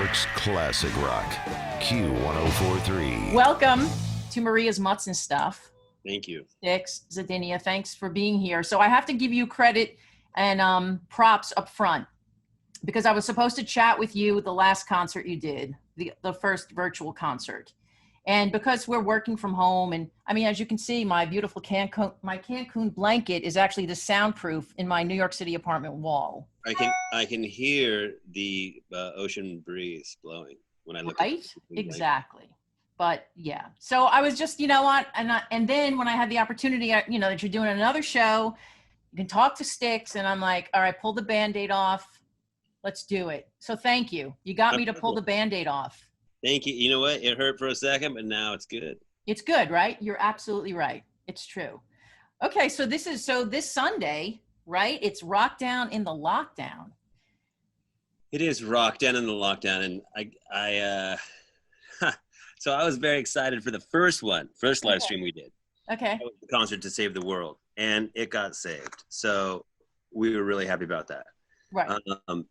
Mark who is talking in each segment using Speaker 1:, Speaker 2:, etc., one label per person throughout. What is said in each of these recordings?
Speaker 1: York's classic rock, Q1043.
Speaker 2: Welcome to Maria's Mutts and Stuff.
Speaker 3: Thank you.
Speaker 2: Stix, Zadinia, thanks for being here. So I have to give you credit and props up front because I was supposed to chat with you the last concert you did, the first virtual concert. And because we're working from home, and I mean, as you can see, my beautiful Cancun blanket is actually the soundproof in my New York City apartment wall.
Speaker 3: I can hear the ocean breeze blowing when I look.
Speaker 2: Right? Exactly. But yeah, so I was just, you know what, and then when I had the opportunity, that you're doing another show, you can talk to Stix, and I'm like, all right, pull the Band-Aid off. Let's do it. So thank you. You got me to pull the Band-Aid off.
Speaker 3: Thank you. You know what? It hurt for a second, but now it's good.
Speaker 2: It's good, right? You're absolutely right. It's true. Okay, so this Sunday, right? It's Rock Down in the Lockdown.
Speaker 3: It is Rock Down in the Lockdown, and so I was very excited for the first live stream we did.
Speaker 2: Okay.
Speaker 3: The concert to save the world, and it got saved. So we were really happy about that.
Speaker 2: Right. And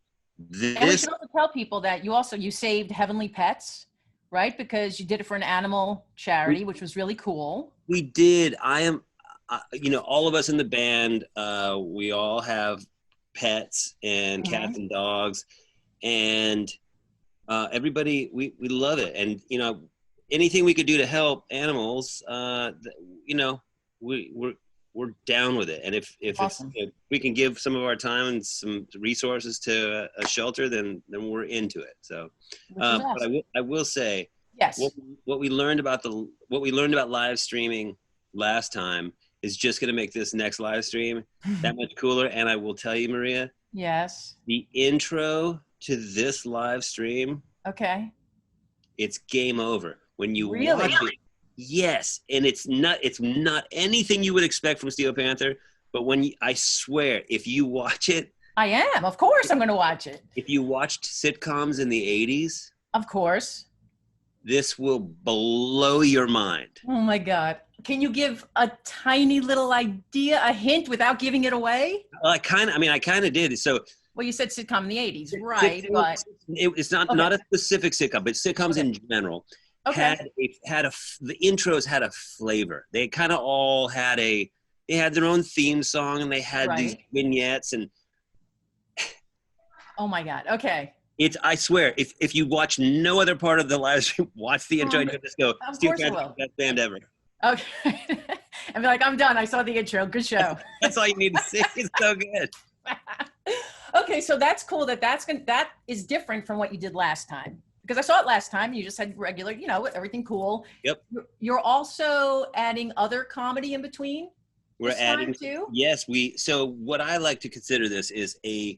Speaker 2: we should also tell people that you saved Heavenly Pets, right? Because you did it for an animal charity, which was really cool.
Speaker 3: We did. All of us in the band, we all have pets and cats and dogs, and everybody, we love it. And, anything we could do to help animals, we're down with it. And if we can give some of our time and some resources to a shelter, then we're into it. So,
Speaker 2: awesome.
Speaker 3: But I will say,
Speaker 2: yes,
Speaker 3: what we learned about live streaming last time is just going to make this next live stream that much cooler. And I will tell you, Maria,
Speaker 2: yes,
Speaker 3: the intro to this live stream,
Speaker 2: okay,
Speaker 3: it's game over when you
Speaker 2: really
Speaker 3: watch it. Yes, and it's not anything you would expect from Steel Panther, but I swear, if you watch it,
Speaker 2: I am. Of course I'm going to watch it.
Speaker 3: If you watched sitcoms in the 80s,
Speaker 2: of course,
Speaker 3: this will blow your mind.
Speaker 2: Oh my God. Can you give a tiny little idea, a hint without giving it away?
Speaker 3: Well, I kind of did. So,
Speaker 2: well, you said sitcom in the 80s, right? But
Speaker 3: it's not a specific sitcom, but sitcoms in general.
Speaker 2: Okay.
Speaker 3: The intros had a flavor. They kind of all had they had their own theme song, and they had these vignettes, and
Speaker 2: oh my God. Okay.
Speaker 3: I swear, if you watch no other part of the live stream, watch the intro and just go, Steel Panther, best band ever. Okay.
Speaker 2: And be like, I'm done. I saw the intro. Good show.
Speaker 3: That's all you need to see. It's so good.
Speaker 2: Okay, so that's cool. That is different from what you did last time. Because I saw it last time, you just had regular, everything cool.
Speaker 3: Yep.
Speaker 2: You're also adding other comedy in between?
Speaker 3: We're adding
Speaker 2: too?
Speaker 3: Yes, so what I like to consider this is a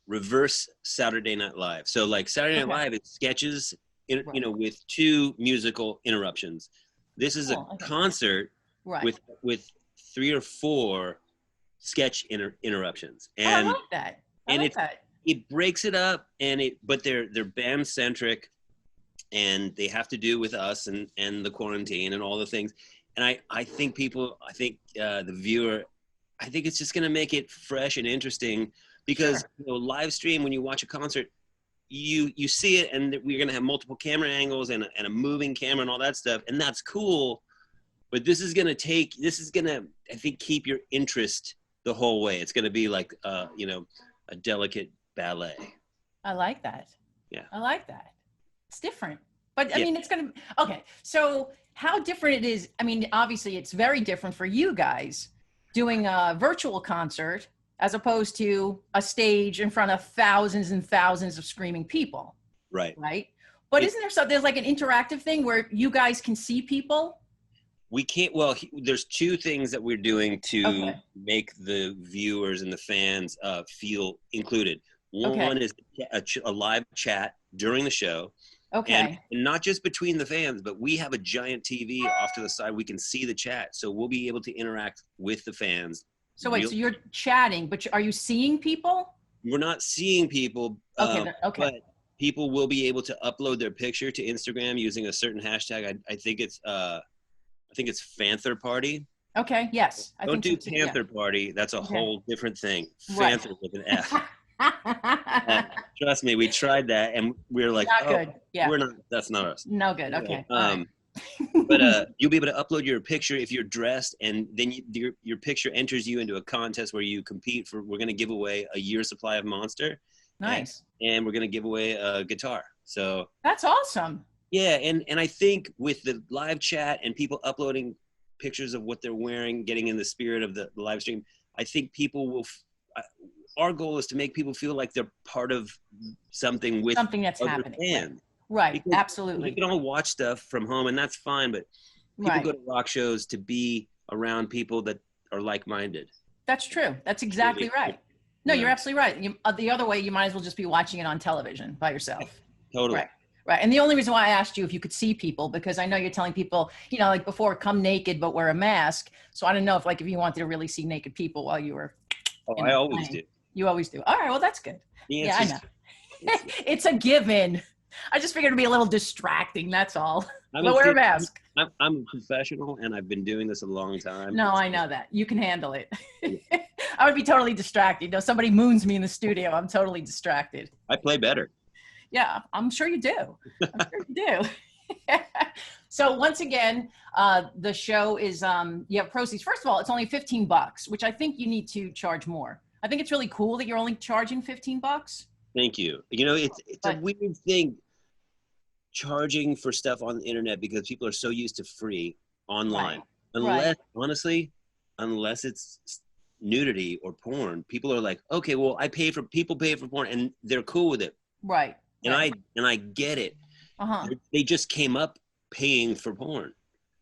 Speaker 3: reverse Saturday Night Live. So like Saturday Night Live, it's sketches, with two musical interruptions. This is a concert with 3 or 4 sketch interruptions. And
Speaker 2: I like that. I like that.
Speaker 3: It breaks it up, but they're band centric, and they have to do with us and the quarantine and all the things. And I think the viewer, I think it's just going to make it fresh and interesting because live stream, when you watch a concert, you see it, and we're going to have multiple camera angles and a moving camera and all that stuff, and that's cool. But this is going to I think keep your interest the whole way. It's going to be like a delicate ballet.
Speaker 2: I like that.
Speaker 3: Yeah.
Speaker 2: I like that. It's different. But I mean, it's going to, okay. So how different it is. I mean, obviously it's very different for you guys doing a virtual concert as opposed to a stage in front of thousands and thousands of screaming people.
Speaker 3: Right.
Speaker 2: Right. But isn't there there's like an interactive thing where you guys can see people?
Speaker 3: We can't, there's 2 things that we're doing to make the viewers and the fans feel included. One is a live chat during the show.
Speaker 2: Okay.
Speaker 3: And not just between the fans, but we have a giant TV off to the side. We can see the chat. So we'll be able to interact with the fans.
Speaker 2: So wait, so you're chatting, but are you seeing people?
Speaker 3: We're not seeing people. But people will be able to upload their picture to Instagram using a certain hashtag. I think it's Panther Party.
Speaker 2: Okay. Yes.
Speaker 3: Don't do Panther Party. That's a whole different thing. Panther with an F. Trust me, we tried that, and we were like,
Speaker 2: Not
Speaker 3: oh,
Speaker 2: good. Yeah.
Speaker 3: we're not. That's not us.
Speaker 2: No good.
Speaker 3: Anyway,
Speaker 2: Okay. All right.
Speaker 3: but you'll be able to upload your picture if you're dressed, and then your picture enters you into a contest where you compete for. We're going to give away a year's supply of Monster.
Speaker 2: Nice.
Speaker 3: And we're going to give away a guitar. So
Speaker 2: that's awesome.
Speaker 3: Yeah, and I think with the live chat and people uploading pictures of what they're wearing, getting in the spirit of the live stream, I think people will. Our goal is to make people feel like they're part of something with
Speaker 2: something that's
Speaker 3: other
Speaker 2: happening.
Speaker 3: fans.
Speaker 2: Right.
Speaker 3: Because
Speaker 2: Absolutely.
Speaker 3: you can all watch stuff from home, and that's fine. But people go to rock shows to be around people that are like-minded.
Speaker 2: That's true. That's exactly right. No, you're absolutely right. The other way, you might as well just be watching it on television by yourself.
Speaker 3: Totally.
Speaker 2: Right. Right. And the only reason why I asked you if you could see people, because I know you're telling people, you know, like before, come naked, but wear a mask. So I don't know if you wanted to really see naked people while you were.
Speaker 3: Oh, I always do.
Speaker 2: You always do. All right. Well, that's good. Yeah, I know.
Speaker 3: It's
Speaker 2: a given. I just figured it'd be a little distracting. That's all. But wear a mask.
Speaker 3: I'm a professional, and I've been doing this a long time.
Speaker 2: No, I know that. You can handle it. I would be totally distracted. You know, somebody moons me in the studio, I'm totally distracted.
Speaker 3: I play better.
Speaker 2: Yeah, I'm sure you do. I'm sure you do. So once again, the show is, you have proceeds. First of all, it's only $15, which I think you need to charge more. I think it's really cool that you're only charging $15.
Speaker 3: Thank you. You know, it's a weird thing charging for stuff on the internet because people are so used to free online. Right. Honestly, unless it's nudity or porn, people are like, okay, well, people pay for porn, and they're cool with it.
Speaker 2: Right.
Speaker 3: And I get it. They just came up paying for porn.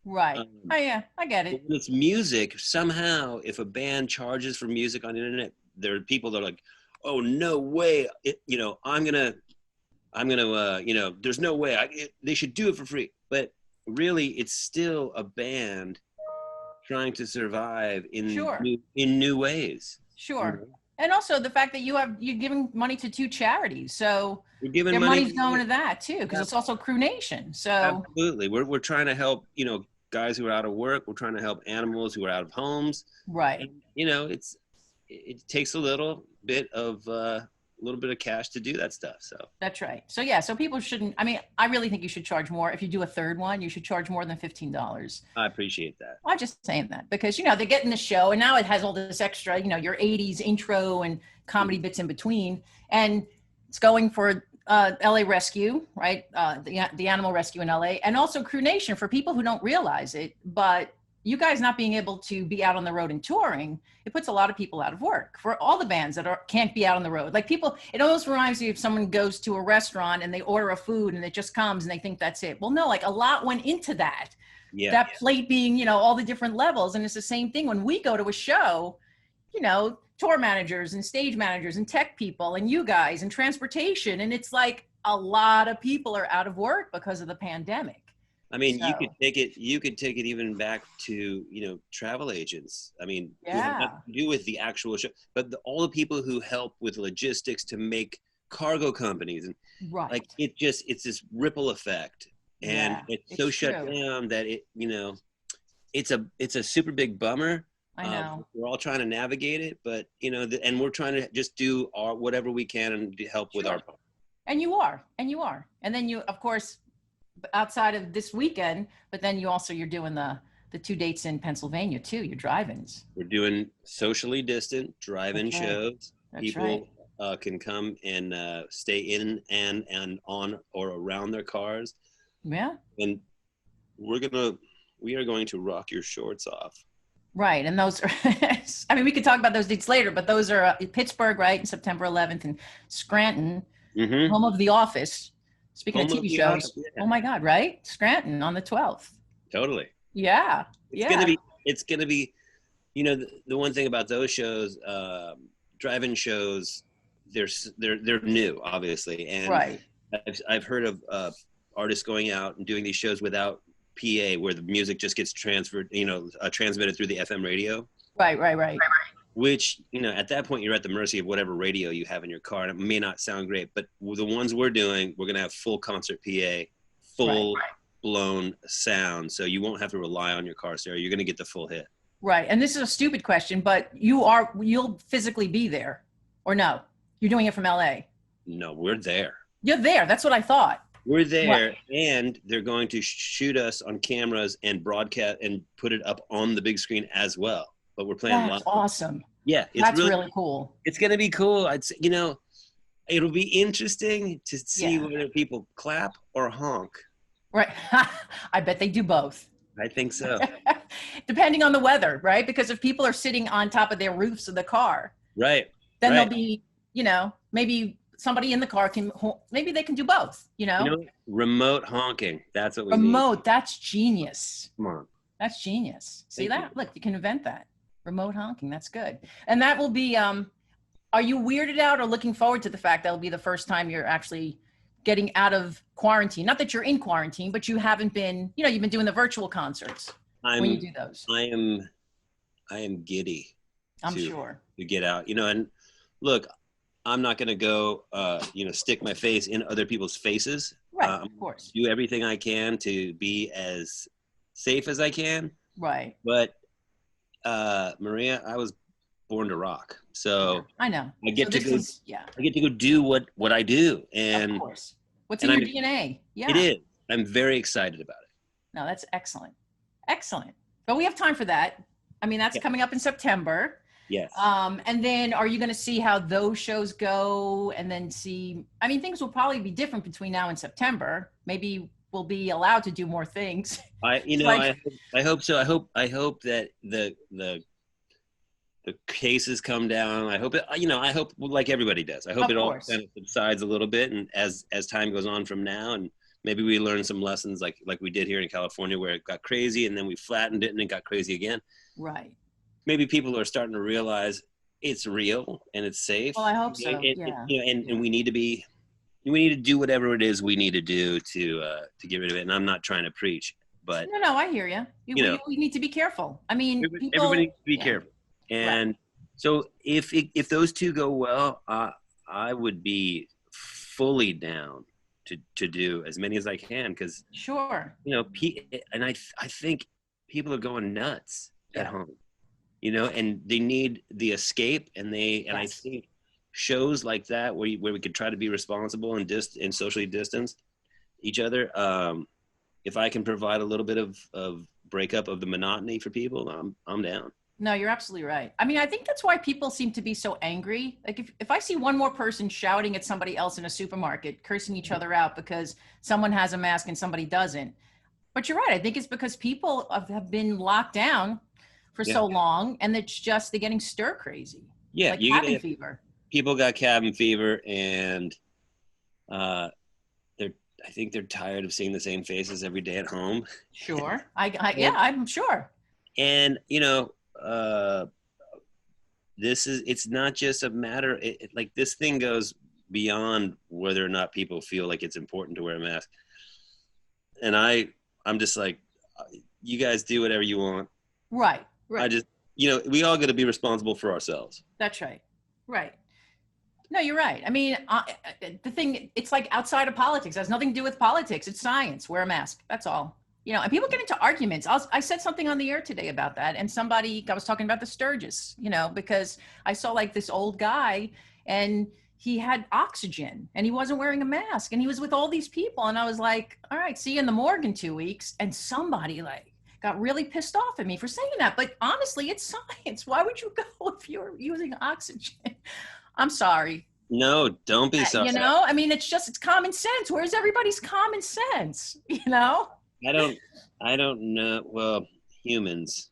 Speaker 2: Right. Oh yeah, I get it.
Speaker 3: When it's music, somehow, if a band charges for music on the internet, there are people that are like, oh, no way. I'm gonna, there's no way. They should do it for free. But really, it's still a band trying to survive in new ways.
Speaker 2: Sure. You know? And also the fact that you're giving money to 2 charities, so
Speaker 3: their
Speaker 2: money's going to that too, because it's also Crew Nation. So
Speaker 3: absolutely, we're trying to help guys who are out of work. We're trying to help animals who are out of homes.
Speaker 2: Right.
Speaker 3: And, it takes a little bit of cash to do that stuff. So
Speaker 2: that's right. So yeah, so people shouldn't. I mean, I really think you should charge more. If you do a third one, you should charge more than $15.
Speaker 3: I appreciate that.
Speaker 2: I'm just saying that because they're getting the show, and now it has all this extra, your 80s intro and comedy bits in between, and it's going for LA Rescue, right? The animal rescue in LA, and also Crew Nation for people who don't realize it, but. You guys not being able to be out on the road and touring, it puts a lot of people out of work for all the bands that can't be out on the road. Like people, it almost reminds me if someone goes to a restaurant and they order a food and it just comes and they think that's it. Well, no, like a lot went into that. Yeah. That plate being, all the different levels. And it's the same thing when we go to a show, tour managers and stage managers and tech people and you guys and transportation. And it's like a lot of people are out of work because of the pandemic.
Speaker 3: I mean, you could take it even back to, travel agents. I mean, nothing to do with the actual show, but all the people who help with logistics to make cargo companies and it's this ripple effect, and it's so shut down that it's a super big bummer.
Speaker 2: I know.
Speaker 3: We're all trying to navigate it, but and we're trying to just do whatever we can and help with our part.
Speaker 2: And you are, and then you, of course, outside of this weekend, but then you're doing the 2 dates in Pennsylvania too. Your drive-ins.
Speaker 3: We're doing socially distant drive-in shows. People can come and stay in and on or around their cars.
Speaker 2: Yeah.
Speaker 3: And we are going to rock your shorts off.
Speaker 2: Right, and those are. I mean, we could talk about those dates later, but those are Pittsburgh, right, in September 11th, and Scranton, home of The Office. Speaking of TV shows, oh my God, right? Scranton on the 12th.
Speaker 3: Totally.
Speaker 2: Yeah.
Speaker 3: It's gonna be, the one thing about those shows, drive-in shows, they're new, obviously, and I've heard of artists going out and doing these shows without PA, where the music just gets transferred, transmitted through the FM radio.
Speaker 2: Right.
Speaker 3: Which, at that point, you're at the mercy of whatever radio you have in your car. And it may not sound great, but the ones we're doing, we're going to have full concert PA, full-blown sound. So you won't have to rely on your car stereo. You're going to get the full hit. Right.
Speaker 2: And this is a stupid question, but you'll physically be there, or no? You're doing it from LA.
Speaker 3: No, we're there.
Speaker 2: You're there. That's what I thought.
Speaker 3: We're there,
Speaker 2: Right.
Speaker 3: and they're going to shoot us on cameras and broadcast and put it up on the big screen as well. But we're playing
Speaker 2: That's
Speaker 3: live.
Speaker 2: awesome.
Speaker 3: Yeah, it's
Speaker 2: That's really cool.
Speaker 3: It's going to be cool. I'd say, it'll be interesting to see
Speaker 2: Yeah.
Speaker 3: whether people clap or honk.
Speaker 2: Right. I bet they do both.
Speaker 3: I think so.
Speaker 2: Depending on the weather, right? Because if people are sitting on top of their roofs of the car,
Speaker 3: Right.
Speaker 2: then
Speaker 3: right.
Speaker 2: there'll be, maybe somebody in the car maybe they can do both,
Speaker 3: Remote honking. That's what we need.
Speaker 2: Remote, that's genius.
Speaker 3: Come on.
Speaker 2: That's genius. See
Speaker 3: Thank
Speaker 2: that? Look, you can invent that. Remote honking, that's good. And that will be, are you weirded out or looking forward to the fact that'll be the first time you're actually getting out of quarantine? Not that you're in quarantine, but you haven't been, you've been doing the virtual concerts when you do those.
Speaker 3: I am giddy.
Speaker 2: I'm sure.
Speaker 3: To get out, and look, I'm not going to go, stick my face in other people's faces.
Speaker 2: Right, of course.
Speaker 3: Do everything I can to be as safe as I can.
Speaker 2: Right.
Speaker 3: But Maria, I was born to rock, so
Speaker 2: I know.
Speaker 3: I get to go.
Speaker 2: Yeah.
Speaker 3: I get to go do what I do, and
Speaker 2: of course, what's in your DNA? Yeah,
Speaker 3: it is. I'm very excited about it.
Speaker 2: No, that's excellent, excellent. But we have time for that. I mean, that's coming up in September.
Speaker 3: Yes.
Speaker 2: And then are you going to see how those shows go, and then see? I mean, things will probably be different between now and September. Maybe we'll be allowed to do more things.
Speaker 3: I hope so. I hope that the cases come down. I hope I hope like everybody does. I hope it all kind of subsides a little bit, and as time goes on from now, and maybe we learn some lessons like we did here in California, where it got crazy and then we flattened it and it got crazy again.
Speaker 2: Right.
Speaker 3: Maybe people are starting to realize it's real and it's safe.
Speaker 2: Well, I hope so.
Speaker 3: And we need to do whatever it is we need to do to get rid of it. And I'm not trying to preach, but
Speaker 2: no, I hear you. We need to be careful. I mean,
Speaker 3: everybody needs to be careful. And so if those two go well, I would be fully down to do as many as I can, because
Speaker 2: sure,
Speaker 3: and I think people are going nuts at home. And they need the escape, and I think shows like that where we could try to be responsible and socially distance each other. If I can provide a little bit of breakup of the monotony for people, I'm down.
Speaker 2: No, you're absolutely right. I mean, I think that's why people seem to be so angry. Like if I see one more person shouting at somebody else in a supermarket, cursing each other out because someone has a mask and somebody doesn't. But you're right. I think it's because people have been locked down for so long, and it's just they're getting stir crazy.
Speaker 3: Yeah,
Speaker 2: like cabin fever.
Speaker 3: People got cabin fever, and I think they're tired of seeing the same faces every day at home.
Speaker 2: Sure, I'm sure.
Speaker 3: And it's not just a matter. Like this thing goes beyond whether or not people feel like it's important to wear a mask. And I'm just like, you guys do whatever you want.
Speaker 2: Right.
Speaker 3: I just, we all got to be responsible for ourselves.
Speaker 2: That's right. Right. No, you're right. I mean, the thing, it's like outside of politics. It has nothing to do with politics. It's science. Wear a mask. That's all. And people get into arguments. I said something on the air today about that. And I was talking about the Sturgis, because I saw like this old guy and he had oxygen and he wasn't wearing a mask and he was with all these people. And I was like, all right, see you in the morgue in 2 weeks. And somebody got really pissed off at me for saying that. But honestly, it's science. Why would you go if you're using oxygen? I'm sorry.
Speaker 3: No, don't be sorry.
Speaker 2: I mean, it's common sense. Where's everybody's common sense?
Speaker 3: I don't know. Well, humans,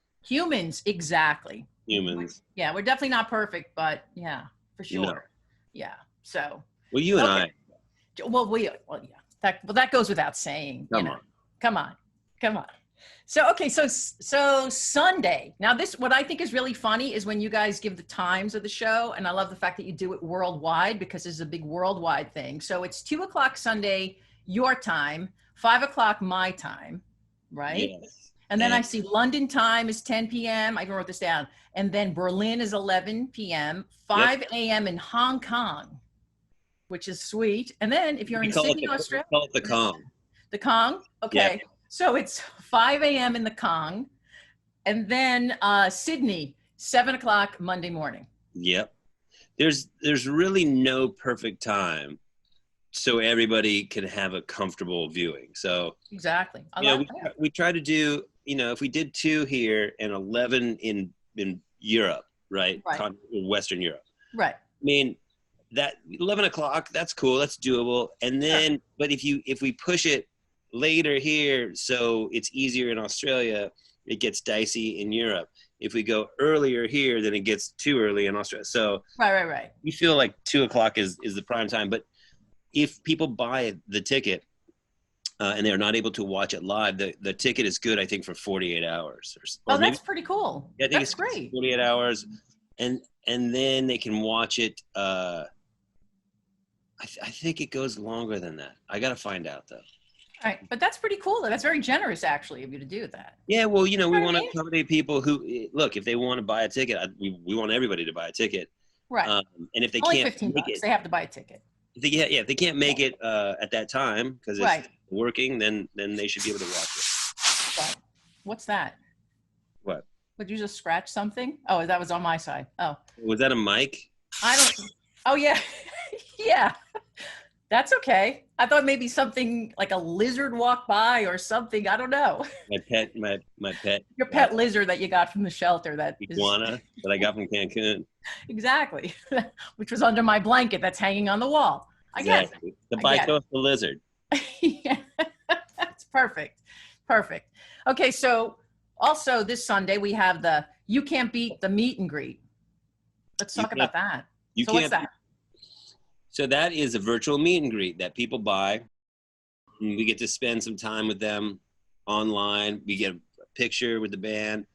Speaker 2: exactly.
Speaker 3: Humans.
Speaker 2: Yeah, we're definitely not perfect, but yeah, for sure.
Speaker 3: No.
Speaker 2: Yeah. So.
Speaker 3: Well, you and I.
Speaker 2: Well, yeah. That goes without saying. Come on. So, okay. So Sunday. Now what I think is really funny is when you guys give the times of the show. And I love the fact that you do it worldwide, because this is a big worldwide thing. So it's 2:00 Sunday, your time, 5:00 my time, right?
Speaker 3: Yes.
Speaker 2: And then I see London time is 10 p.m. I even wrote this down. And then Berlin is 11 p.m., 5 a.m. in Hong Kong, which is sweet. And then if you're in Sydney, Australia.
Speaker 3: We call it the Kong.
Speaker 2: The Kong? Okay.
Speaker 3: Yeah.
Speaker 2: So it's 5 a.m. in the Kong. And then Sydney, 7:00 Monday morning.
Speaker 3: Yep. there's really no perfect time so everybody can have a comfortable viewing. So
Speaker 2: Exactly.
Speaker 3: we try to do, if we did 2 here and 11 in Europe, right?
Speaker 2: Right.
Speaker 3: Western Europe.
Speaker 2: Right.
Speaker 3: I mean, that 11 o'clock, that's cool, that's doable. And then,
Speaker 2: Sure.
Speaker 3: but if we push it later here, so it's easier in Australia, it gets dicey in Europe. If we go earlier here, then it gets too early in Australia. So
Speaker 2: Right.
Speaker 3: we feel like 2 o'clock is the prime time. But if people buy the ticket and they're not able to watch it live, the ticket is good, I think, for 48 hours.
Speaker 2: Oh, that's pretty cool.
Speaker 3: Yeah, I think
Speaker 2: That's
Speaker 3: it's
Speaker 2: great.
Speaker 3: 48 hours. And then they can watch it. I think it goes longer than that. I got to find out, though.
Speaker 2: All right. But that's pretty cool. That's very generous, actually, of you to do that.
Speaker 3: Yeah, well, we
Speaker 2: what I
Speaker 3: want to
Speaker 2: mean?
Speaker 3: accommodate people who, look, if they want to buy a ticket, we want everybody to buy a ticket.
Speaker 2: Right.
Speaker 3: And if they
Speaker 2: Only
Speaker 3: can't
Speaker 2: $15.
Speaker 3: make it,
Speaker 2: They have to buy a ticket.
Speaker 3: if they can't make it at that time because it's
Speaker 2: Right.
Speaker 3: working, then they should be able to watch it.
Speaker 2: Right. What's that?
Speaker 3: What?
Speaker 2: Would you just scratch something? Oh, that was on my side. Oh,
Speaker 3: Was that a mic?
Speaker 2: I don't. Oh, yeah. Yeah. That's okay. I thought maybe something like a lizard walked by or something. I don't know.
Speaker 3: My pet, my pet.
Speaker 2: Your pet lizard that you got from the shelter. That is
Speaker 3: Iguana that I got from Cancun.
Speaker 2: exactly, which was under my blanket that's hanging on the wall. I guess.
Speaker 3: The
Speaker 2: I get it.
Speaker 3: bi-coastal lizard.
Speaker 2: Yeah, that's perfect. Perfect. Okay, so also this Sunday we have the You Can't Beat the Meet and Greet. Let's talk about that. So what's that?
Speaker 3: So that is a virtual meet and greet that people buy. And we get to spend some time with them online. We get a picture with the band.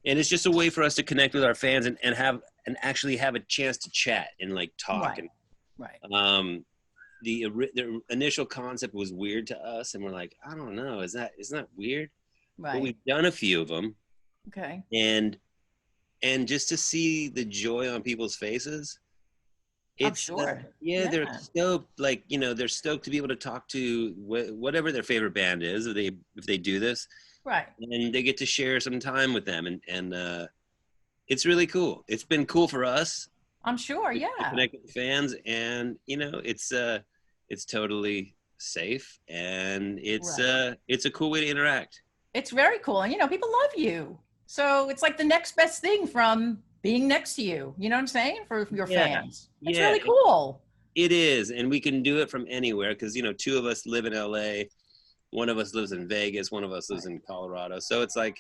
Speaker 3: And it's just a way for us to connect with our fans and actually have a chance to chat and like talk.
Speaker 2: Right. Right.
Speaker 3: And the initial concept was weird to us. And we're like, I don't know. Isn't that weird?
Speaker 2: Right.
Speaker 3: But we've done a few of them.
Speaker 2: Okay.
Speaker 3: And just to see the joy on people's faces. It's
Speaker 2: sure.
Speaker 3: they're stoked. Like, they're stoked to be able to talk to whatever their favorite band is if they do this.
Speaker 2: Right.
Speaker 3: And they get to share some time with them. And it's really cool. It's been cool for us.
Speaker 2: I'm sure. Yeah.
Speaker 3: To connect with fans. And, it's totally safe. And it's a cool way to interact.
Speaker 2: It's very cool. And, people love you. So it's like the next best thing from being next to you. You know what I'm saying? For your fans. It's really cool.
Speaker 3: It is. And we can do it from anywhere because, 2 of us live in LA. One of us lives in Vegas. One of us lives in Colorado. So it's like,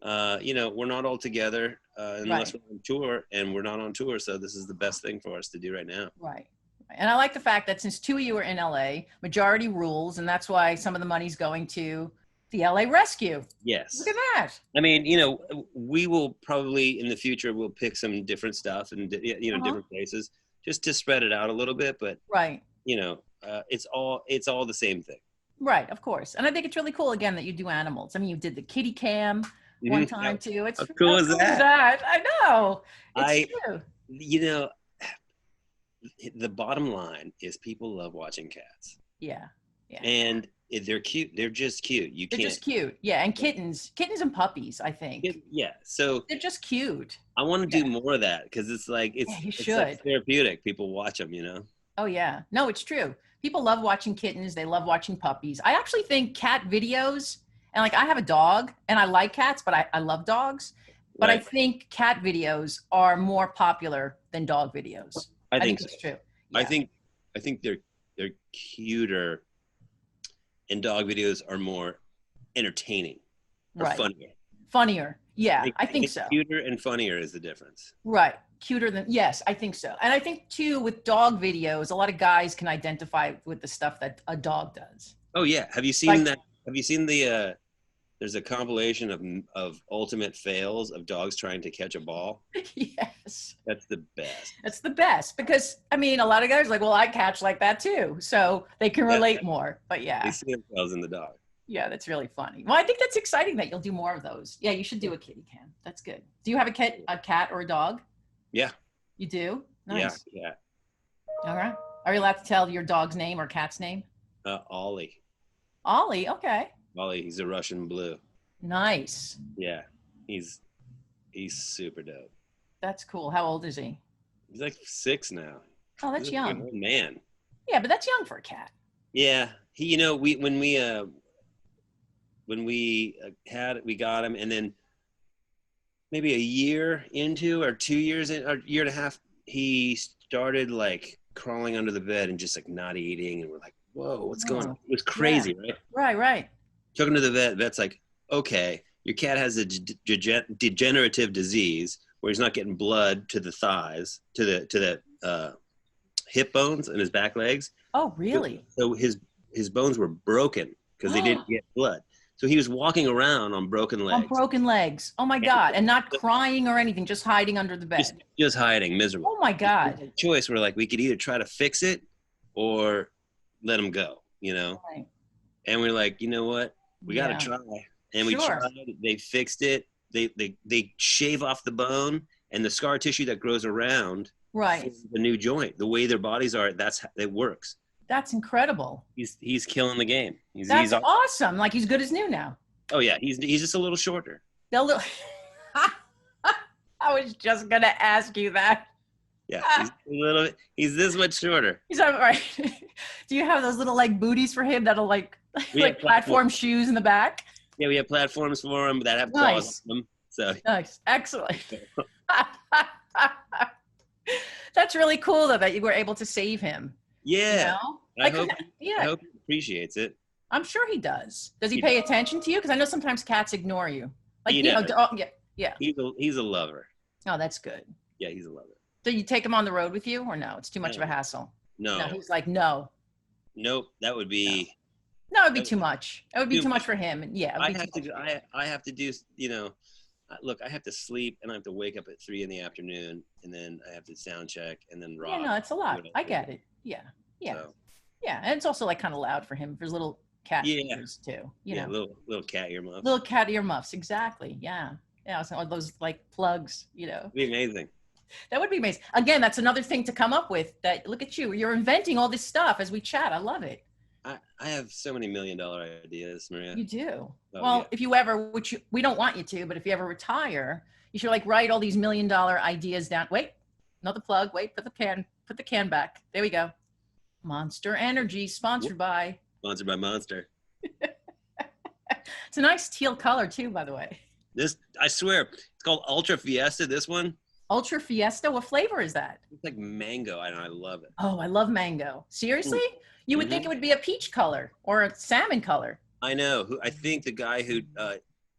Speaker 3: we're not all together unless we're on tour, and we're not on tour. So this is the best thing for us to do right now.
Speaker 2: Right. And I like the fact that since 2 of you are in LA, majority rules. And that's why some of the money's going to the LA Rescue.
Speaker 3: Yes.
Speaker 2: Look at that.
Speaker 3: I mean, we will probably in the future we'll pick some different stuff and different places just to spread it out a little bit. But
Speaker 2: right.
Speaker 3: It's all the same thing.
Speaker 2: Right. Of course. And I think it's really cool again that you do animals. I mean, you did the kitty cam one time too. It's
Speaker 3: how cool is that?
Speaker 2: I know. It's true.
Speaker 3: The bottom line is people love watching cats.
Speaker 2: Yeah. Yeah.
Speaker 3: And they're cute. They're just cute.
Speaker 2: They're just cute. Yeah. And kittens and puppies, I think.
Speaker 3: Yeah. So
Speaker 2: they're just cute.
Speaker 3: I want to do more of that because it's like, it's like therapeutic. People watch them,
Speaker 2: Oh yeah. No, it's true. People love watching kittens. They love watching puppies. I actually think cat videos, and like I have a dog and I like cats, but I love dogs. But I think cat videos are more popular than dog videos. I think it's true. Yeah.
Speaker 3: I think they're cuter. And dog videos are more entertaining or
Speaker 2: funnier. Yeah, I think so.
Speaker 3: Cuter and funnier is the difference.
Speaker 2: Right. Cuter than, yes, I think so. And I think too, with dog videos, a lot of guys can identify with the stuff that a dog does.
Speaker 3: Oh yeah. Have you seen that? Have you seen there's a compilation of ultimate fails of dogs trying to catch a ball?
Speaker 2: Yes.
Speaker 3: That's the best.
Speaker 2: That's the best because, I mean, a lot of guys are like, well, I catch like that too. So they can relate more, but yeah.
Speaker 3: They see themselves in the dog.
Speaker 2: Yeah, that's really funny. Well, I think that's exciting that you'll do more of those. Yeah, you should do a kitty cam. That's good. Do you have a cat or a dog?
Speaker 3: Yeah.
Speaker 2: You do? Nice.
Speaker 3: Yeah.
Speaker 2: All right. Are you allowed to tell your dog's name or cat's name?
Speaker 3: Ollie.
Speaker 2: Ollie, okay.
Speaker 3: Ollie, he's a Russian blue.
Speaker 2: Nice.
Speaker 3: Yeah, he's super dope.
Speaker 2: That's cool. How old is he?
Speaker 3: He's like 6 now.
Speaker 2: Oh, that's
Speaker 3: He's
Speaker 2: young.
Speaker 3: an old man.
Speaker 2: Yeah, but that's young for a cat.
Speaker 3: Yeah, he. You know, we got him, and then maybe a year into, or 2 years in, or year and a half, he started like crawling under the bed and just like not eating, and we're like, whoa, what's going on? It was crazy, right?
Speaker 2: Right.
Speaker 3: Took him to the vet. Vet's like, okay, your cat has a degenerative disease where he's not getting blood to the thighs, to the hip bones and his back legs.
Speaker 2: Oh, really?
Speaker 3: So his bones were broken because they didn't get blood. So he was walking around on broken legs.
Speaker 2: On broken legs. Oh my God. And not crying or anything, just hiding under the bed.
Speaker 3: Just hiding, miserable.
Speaker 2: Oh my God.
Speaker 3: Choice. We're like, we could either try to fix it or let him go, you know?
Speaker 2: Right.
Speaker 3: And we're like, you know what? We got to try. And we tried. They fixed it. They shave off the bone and the scar tissue that grows around.
Speaker 2: Right.
Speaker 3: The new joint. The way their bodies are, it works.
Speaker 2: That's incredible.
Speaker 3: He's killing the game. He's
Speaker 2: awesome. Like he's good as new now.
Speaker 3: Oh yeah, he's just a little shorter.
Speaker 2: I was just gonna ask you that.
Speaker 3: Yeah, he's this much shorter.
Speaker 2: He's all right. Do you have those little like booties for him that'll like platform shoes in the back?
Speaker 3: Yeah, we have platforms for him that have claws on them. So
Speaker 2: nice, excellent. That's really cool though that you were able to save him.
Speaker 3: Yeah,
Speaker 2: you know?
Speaker 3: I hope he appreciates it.
Speaker 2: I'm sure he does. Does he pay attention to you? Because I know sometimes cats ignore you. Like yeah.
Speaker 3: He's a lover.
Speaker 2: Oh, that's good.
Speaker 3: Yeah, he's a lover.
Speaker 2: Do you take him on the road with you, or no? It's too much of a hassle.
Speaker 3: No.
Speaker 2: He's like, no.
Speaker 3: Nope, that would be.
Speaker 2: No, it'd be too much. It would be too much for him. And yeah,
Speaker 3: I have to do. You know, look, I have to sleep and I have to wake up at 3 p.m, and then I have to sound check and then rock.
Speaker 2: Yeah, no, it's a lot. I get it. Yeah. So. Yeah, and it's also like kind of loud for him for his little cat ears too. You know,
Speaker 3: little cat earmuffs.
Speaker 2: Little cat earmuffs, exactly. Yeah. So those like plugs. You know.
Speaker 3: It'd be amazing.
Speaker 2: That would be amazing. Again, that's another thing to come up with. That look at you. You're inventing all this stuff as we chat. I love it.
Speaker 3: I have so many $1 million ideas, Maria.
Speaker 2: You do. If you ever, which we don't want you to, but if you ever retire, you should like write all these $1 million ideas down. Wait, not the plug. Wait, put the can back. There we go. Monster Energy, sponsored by
Speaker 3: Monster.
Speaker 2: It's a nice teal color too, by the way.
Speaker 3: This, I swear, it's called Ultra Fiesta. This one. Ultra
Speaker 2: Fiesta. What flavor is that?
Speaker 3: It's like mango. I love it.
Speaker 2: Oh, I love mango. Seriously? You would think it would be a peach color or a salmon color.
Speaker 3: I know. I think the guy who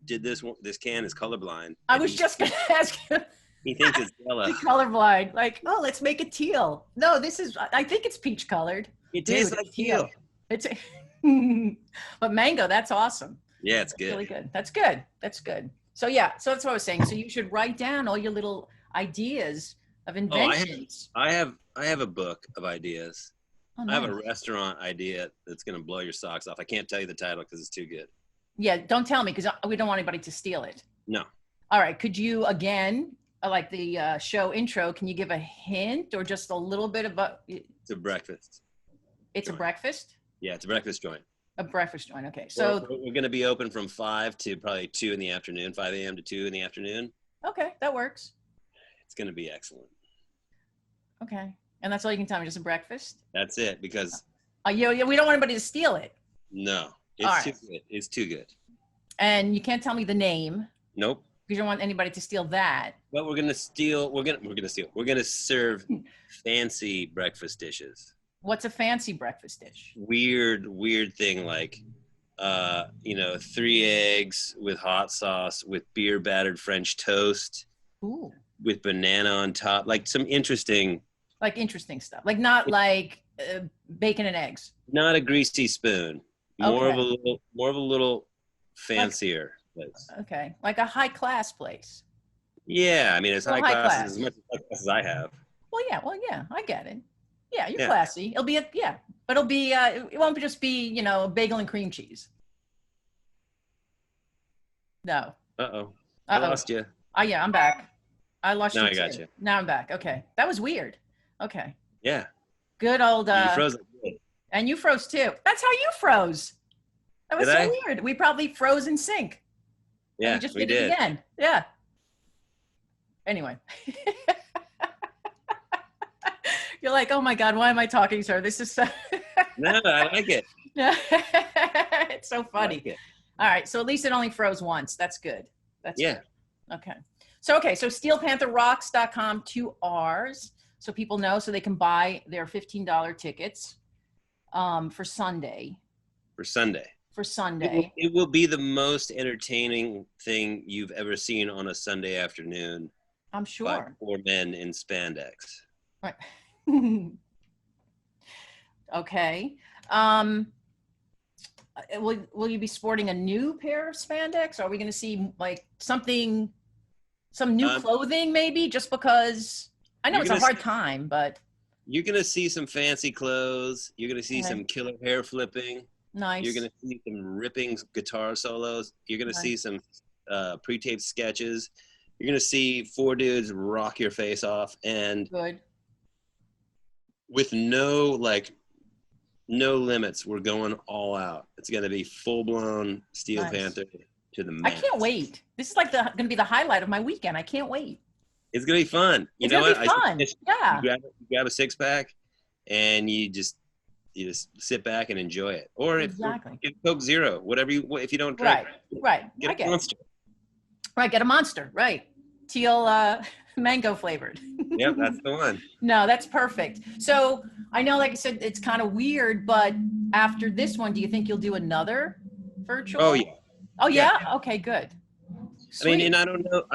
Speaker 3: did this can is colorblind.
Speaker 2: I was just going to ask you.
Speaker 3: He thinks it's yellow.
Speaker 2: He's colorblind. Like, oh, let's make it teal. No, I think it's peach colored.
Speaker 3: It tastes like teal.
Speaker 2: But mango, that's awesome.
Speaker 3: Yeah, it's good.
Speaker 2: Really good. That's good. So that's what I was saying. So you should write down all your little ideas of inventions.
Speaker 3: I have a book of ideas.
Speaker 2: Oh, nice.
Speaker 3: I have a restaurant idea that's going to blow your socks off. I can't tell you the title because it's too good.
Speaker 2: Yeah, don't tell me because we don't want anybody to steal it.
Speaker 3: No.
Speaker 2: All right. Could you, again, like the show intro, can you give a hint or just a little bit about?
Speaker 3: It's a breakfast.
Speaker 2: It's joint. A breakfast?
Speaker 3: Yeah, it's a breakfast joint.
Speaker 2: A breakfast joint. Okay. So
Speaker 3: we're going to be open from 5 to probably 2 in the afternoon, 5 a.m. to 2 in the afternoon.
Speaker 2: Okay. That works.
Speaker 3: It's going to be excellent.
Speaker 2: Okay. And that's all you can tell me, just a breakfast?
Speaker 3: That's it, because...
Speaker 2: we don't want anybody to steal it.
Speaker 3: No. It's too good. It's too good.
Speaker 2: And you can't tell me the name.
Speaker 3: Nope.
Speaker 2: Because you don't want anybody to steal that.
Speaker 3: But we're going to serve fancy breakfast dishes.
Speaker 2: What's a fancy breakfast dish?
Speaker 3: Weird thing like, 3 eggs with hot sauce, with beer battered French toast.
Speaker 2: Ooh.
Speaker 3: With banana on top, like some interesting
Speaker 2: stuff, like not like bacon and eggs.
Speaker 3: Not a greasy spoon. More of a little fancier place.
Speaker 2: Okay, like a high class place.
Speaker 3: Yeah, I mean it's high class as much as I have.
Speaker 2: Well, yeah, I get it. Yeah, you're classy. It'll be but it'll be it won't just be bagel and cream cheese. No.
Speaker 3: I lost you.
Speaker 2: Oh yeah, I'm back. I lost you.
Speaker 3: Now I got you.
Speaker 2: Now I'm back. Okay. That was weird. Okay.
Speaker 3: Yeah.
Speaker 2: Good old.
Speaker 3: You froze good.
Speaker 2: And you froze too. That's how you froze. That was so weird. We probably froze in sync.
Speaker 3: Yeah,
Speaker 2: we did it again. Yeah. Anyway. You're like, oh my God, why am I talking to her? This is so.
Speaker 3: No, I like it.
Speaker 2: It's so
Speaker 3: I
Speaker 2: funny.
Speaker 3: like it.
Speaker 2: All right. So at least it only froze once. That's good. That's
Speaker 3: Yeah.
Speaker 2: good. Okay. So, so steelpantherrocks.com, 2 R's. So people know, so they can buy their $15 tickets for Sunday.
Speaker 3: For Sunday.
Speaker 2: For Sunday.
Speaker 3: It will be the most entertaining thing you've ever seen on a Sunday afternoon.
Speaker 2: I'm
Speaker 3: By
Speaker 2: sure.
Speaker 3: 4 men in spandex.
Speaker 2: Right. Okay. Will you be sporting a new pair of spandex? Are we going to see like some new clothing maybe, just because I know it's a hard time, but
Speaker 3: you're going to see some fancy clothes. You're going to see some killer hair flipping.
Speaker 2: Nice.
Speaker 3: You're going to see some ripping guitar solos. You're going to see some pre-taped sketches. You're going to see 4 dudes rock your face off, and
Speaker 2: good. With
Speaker 3: no limits. We're going all out. It's going to be full-blown Steel Panther to the max.
Speaker 2: I can't wait. This is like going to be the highlight of my weekend. I can't wait.
Speaker 3: It's going to be fun.
Speaker 2: It's going to be fun. Yeah.
Speaker 3: You grab a 6-pack and you just sit back and enjoy it. Or if Coke Zero, whatever if you don't drink.
Speaker 2: Right.
Speaker 3: Get a Monster.
Speaker 2: Right, get a Monster. Right. Teal mango flavored.
Speaker 3: Yep, that's the one.
Speaker 2: No, that's perfect. So I know, like I said, it's kind of weird, but after this one, do you think you'll do another virtual?
Speaker 3: Oh yeah.
Speaker 2: Oh yeah? Okay, good. Sweet.
Speaker 3: I mean, and I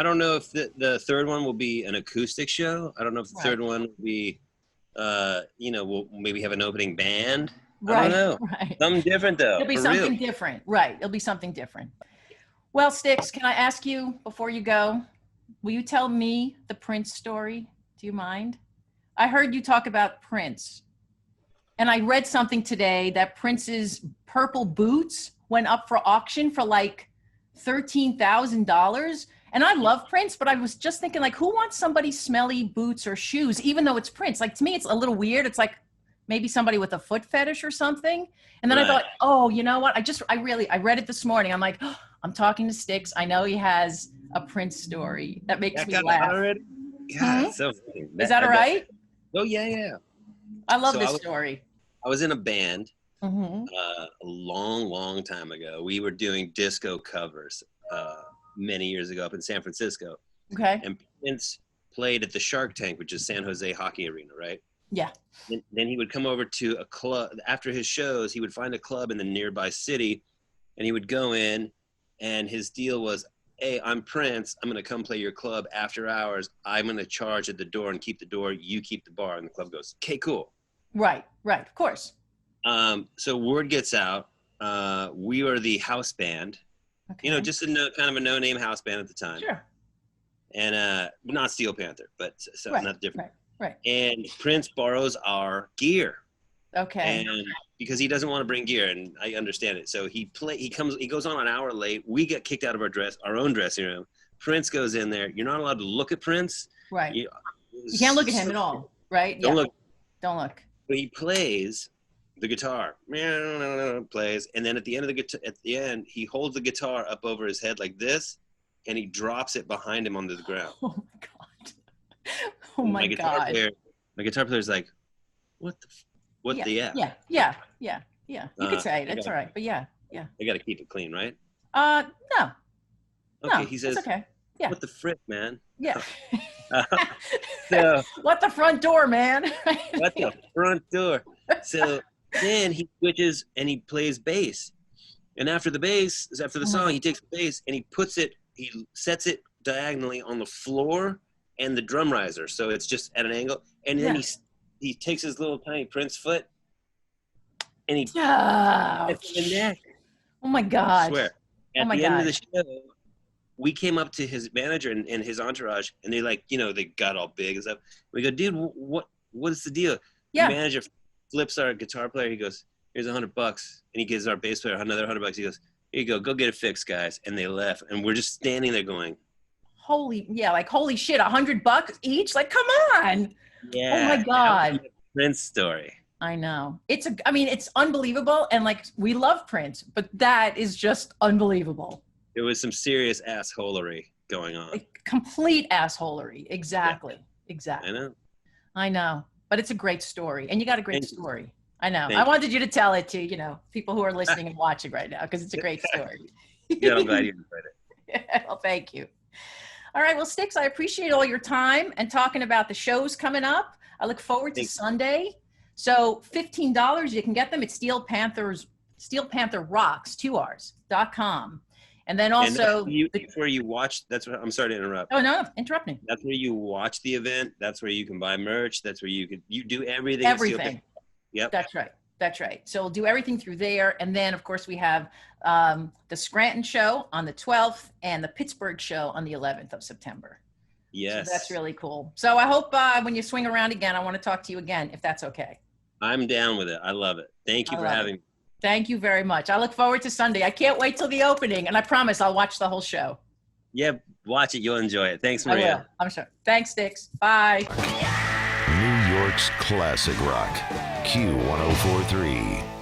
Speaker 3: don't know if the third one will be an acoustic show. I don't know if the third one will be, we'll maybe have an opening band. I don't know.
Speaker 2: Right.
Speaker 3: Something different though.
Speaker 2: It'll be something different. Right. It'll be something different. Well, Stix, can I ask you before you go, will you tell me the Prince story? Do you mind? I heard you talk about Prince. And I read something today that Prince's purple boots went up for auction for like $13,000. And I love Prince, but I was just thinking, like, who wants somebody's smelly boots or shoes, even though it's Prince? Like, to me, it's a little weird. It's like maybe somebody with a foot fetish or something. And then I thought, oh, you know what? I read it this morning. I'm like, oh, I'm talking to Stix. I know he has a Prince story. That makes me laugh.
Speaker 3: God, it's so funny.
Speaker 2: Is that all right?
Speaker 3: Oh, yeah.
Speaker 2: I love this story.
Speaker 3: I was in a band
Speaker 2: Mm-hmm.
Speaker 3: a long time ago. We were doing disco covers many years ago up in San Francisco.
Speaker 2: Okay.
Speaker 3: And Prince played at the Shark Tank, which is San Jose Hockey Arena, right?
Speaker 2: Yeah.
Speaker 3: And then he would come over to a club. After his shows, he would find a club in the nearby city, and he would go in, and his deal was, hey, I'm Prince. I'm going to come play your club after hours. I'm going to charge at the door and keep the door. You keep the bar. And the club goes, okay, cool.
Speaker 2: Right. Of course.
Speaker 3: So word gets out. We were the house band, just kind of a no-name house band at the time.
Speaker 2: Sure.
Speaker 3: And not Steel Panther, but not different.
Speaker 2: Right.
Speaker 3: And Prince borrows our gear.
Speaker 2: Okay.
Speaker 3: And because he doesn't want to bring gear, and I understand it. So he goes on an hour late. We get kicked out of our own dressing room. Prince goes in there. You're not allowed to look at Prince.
Speaker 2: Right. You can't look at him at all. Right.
Speaker 3: Don't look.
Speaker 2: But
Speaker 3: he plays the guitar, plays, and then at the end, he holds the guitar up over his head like this, and he drops it behind him onto the ground.
Speaker 2: Oh my God! Oh my God!
Speaker 3: My guitar player's like, "What the F?"
Speaker 2: Yeah. You could say it. It's all right, but yeah.
Speaker 3: I got to keep it clean, right?
Speaker 2: No.
Speaker 3: Okay,
Speaker 2: no,
Speaker 3: he says,
Speaker 2: it's okay. Yeah.
Speaker 3: What the frick, man?
Speaker 2: Yeah.
Speaker 3: So
Speaker 2: what the front door, man?
Speaker 3: What the front door? So then he switches and he plays bass. And after the song, he takes the bass and he sets it diagonally on the floor and the drum riser. So it's just at an angle. And then he takes his little tiny Prince foot and he hits the neck.
Speaker 2: Oh my God.
Speaker 3: I swear. At the end of the show, we came up to his manager and his entourage, and they they got all big and stuff. We go, dude, what is the deal?
Speaker 2: Yeah.
Speaker 3: The manager flips our guitar player. He goes, here's $100. And he gives our bass player another $100. He goes, here you go get it fixed, guys. And they left. And we're just standing there going,
Speaker 2: holy shit, $100 each? Like, come on.
Speaker 3: Yeah.
Speaker 2: Oh my God.
Speaker 3: Prince story.
Speaker 2: I know. It's unbelievable. And like, we love Prince, but that is just unbelievable.
Speaker 3: There was some serious assholery going on.
Speaker 2: Complete assholery. Exactly.
Speaker 3: I know.
Speaker 2: I know. but it's a great story, and you got a great
Speaker 3: Thank you.
Speaker 2: story. I know.
Speaker 3: Thank
Speaker 2: I
Speaker 3: you.
Speaker 2: wanted you to tell it to, people who are listening and watching right now, because it's a great story.
Speaker 3: Yeah, I'm glad you enjoyed it.
Speaker 2: Well, thank you. All right. Well, Stix, I appreciate all your time and talking about the shows coming up. I look forward to
Speaker 3: Thanks.
Speaker 2: Sunday. So $15, you can get them at Steel Panther Rocks, 2Rs.com. And then also,
Speaker 3: that's where you watch. That's what I'm sorry to interrupt.
Speaker 2: oh no, interrupt me.
Speaker 3: That's where you watch the event. That's where you can buy merch. That's where you do everything.
Speaker 2: Everything.
Speaker 3: Yep.
Speaker 2: That's right. That's right. So we'll do everything through there. And then, of course, we have the Scranton show on the 12th and the Pittsburgh show on the 11th of September.
Speaker 3: Yes.
Speaker 2: So that's really cool. So I hope when you swing around again, I want to talk to you again, if that's okay.
Speaker 3: I'm down with it. I love it. Thank you for having me.
Speaker 2: Thank you very much. I look forward to Sunday. I can't wait till the opening, and I promise I'll watch the whole show.
Speaker 3: Yeah, watch it. You'll enjoy it. Thanks,
Speaker 2: I
Speaker 3: Maria.
Speaker 2: will. I'm sure. Thanks, Stix. Bye.
Speaker 1: New York's classic rock. Q1043.